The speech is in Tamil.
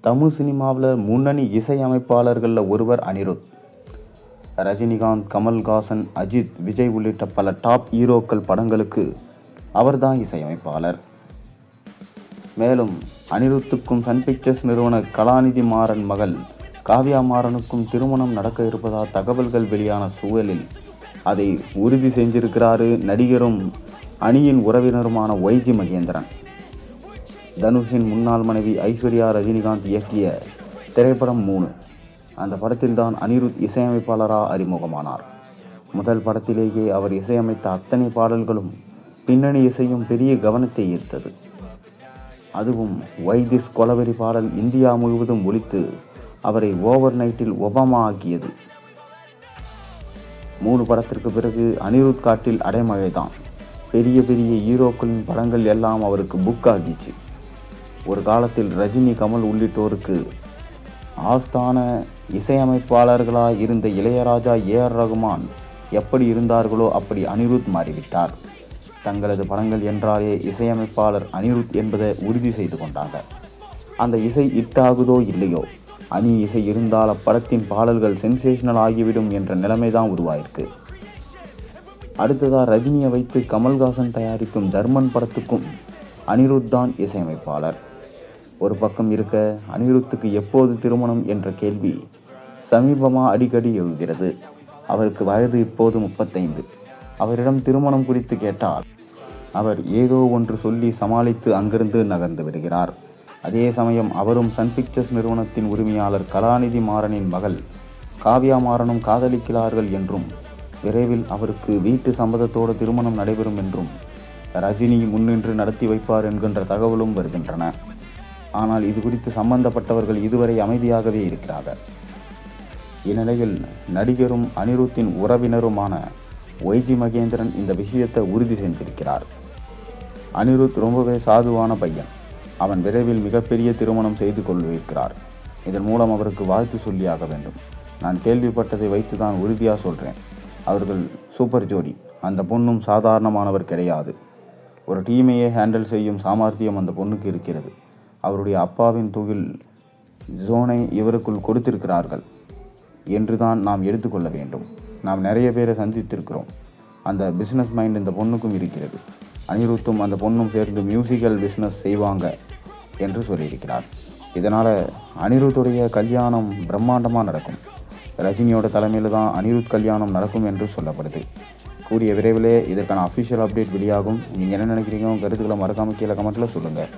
தமிழ் சினிமாவில் முன்னணி இசையமைப்பாளர்களில் ஒருவர் அனிருத். ரஜினிகாந்த், கமல்ஹாசன், அஜித், விஜய் உள்ளிட்ட பல டாப் ஹீரோக்கள் படங்களுக்கு அவர்தான் இசையமைப்பாளர். மேலும் அனிருத்துக்கும் சன் பிக்சர்ஸ் நிறுவன கலாநிதி மாறன் மகள் காவ்யா மாறனுக்கும் திருமணம் நடக்க இருப்பதால் தகவல்கள் வெளியான சூழலில் அதை உறுதி செஞ்சிருக்கிறாரு நடிகரும் அணியின் உறவினருமான YG மகேந்திரன். தனுஷின் முன்னாள் மனைவி ஐஸ்வர்யா ரஜினிகாந்த் இயக்கிய திரைப்படம் 3. அந்த படத்தில்தான் அனிருத் இசையமைப்பாளராக அறிமுகமானார். முதல் படத்திலேயே அவர் இசையமைத்த அத்தனை பாடல்களும் பின்னணி இசையும் பெரிய கவனத்தை ஈர்த்தது. அதுவும் வை திஸ் கொலவெறி பாடல் இந்தியா முழுவதும் ஒலித்து அவரை ஓவர் நைட்டில் ஒபாமா ஆக்கியது. 3 படத்திற்கு பிறகு அனிருத் காட்டில் அடைமழைதான். பெரிய பெரிய ஹீரோக்களின் படங்கள் எல்லாம் அவருக்கு புக் ஆகிச்சு. ஒரு காலத்தில் ரஜினி, கமல் உள்ளிட்டோருக்கு ஆஸ்தான இசையமைப்பாளர்களாக இருந்த இளையராஜா, AR ரகுமான் எப்படி இருந்தார்களோ அப்படி அனிருத் மாறிவிட்டார். தங்களது படங்கள் என்றாலே இசையமைப்பாளர் அனிருத் என்பதை உறுதி செய்து கொண்டாங்க. அந்த இசை இட்டாகுதோ இல்லையோ, அணி இசை இருந்தால் அப்படத்தின் பாடல்கள் சென்சேஷனல் ஆகிவிடும் என்ற நிலைமைதான் உருவாயிருக்கு. அடுத்ததாக ரஜினியை வைத்து கமல்ஹாசன் தயாரிக்கும் தர்மன் படத்துக்கும் அனிருத் தான் இசையமைப்பாளர். ஒரு பக்கம் இருக்க, அனிருத்துக்கு எப்போது திருமணம் என்ற கேள்வி சமீபமாக அடிக்கடி எழுகிறது. அவருக்கு வயது இப்போது 35. அவரிடம் திருமணம் குறித்து கேட்டால் அவர் ஏதோ ஒன்று சொல்லி சமாளித்து அங்கிருந்து நகர்ந்து விடுகிறார். அதே சமயம் அவரும் சன் பிக்சர்ஸ் நிறுவனத்தின் உரிமையாளர் கலாநிதி மாறனின் மகள் காவ்யா மாறனும் காதலிக்கிறார்கள் என்றும், விரைவில் அவருக்கு வீட்டு சம்மதத்தோடு திருமணம் நடைபெறும் என்றும் ரஜினி முன்னின்று நடத்தி வைப்பார் என்கின்ற தகவலும் வருகின்றன. ஆனால் இது குறித்து சம்பந்தப்பட்டவர்கள் இதுவரை அமைதியாகவே இருக்கிறார்கள். இந்நிலையில் நடிகரும் அனிருத்தின் உறவினருமான YG மகேந்திரன் இந்த விஷயத்தை உறுதி செஞ்சிருக்கிறார். அனிருத் ரொம்பவே சாதுவான பையன். அவன் விரைவில் மிகப்பெரிய திருமணம் செய்து கொள்ளிருக்கிறார். இதன் மூலம் அவருக்கு வாழ்த்து சொல்லியாக வேண்டும். நான் கேள்விப்பட்டதை வைத்து தான் உறுதியாக சொல்கிறேன். அவர்கள் சூப்பர் ஜோடி. அந்த பொண்ணும் சாதாரணமானவர் கிடையாது. ஒரு டீமையே ஹேண்டில் செய்யும் சாமர்த்தியம் அந்த பொண்ணுக்கு இருக்கிறது. அவருடைய அப்பாவின் தொழில் ஜோனை இவருக்குள் கொடுத்திருக்கிறார்கள் என்று தான் நாம் எடுத்துக்கொள்ள வேண்டும். நாம் நிறைய பேரை சந்தித்திருக்கிறோம். அந்த பிஸ்னஸ் மைண்ட் இந்த பொண்ணுக்கும் இருக்கிறது. அனிருத்தும் அந்த பொண்ணும் சேர்ந்து மியூசிக்கல் பிஸ்னஸ் செய்வாங்க என்று சொல்லியிருக்கிறார். இதனால் அனிருத்துடைய கல்யாணம் பிரம்மாண்டமாக நடக்கும். ரஜினியோட தலைமையில் தான் அனிருத் கல்யாணம் நடக்கும் என்று சொல்லப்படுது. கூடிய விரைவிலே இதற்கான அஃபிஷியல் அப்டேட் வெளியாகும். நீங்கள் என்ன நினைக்கிறீங்க? கருத்துக்களை மறக்காமல் கீழே கமெண்ட்டில் சொல்லுங்கள்.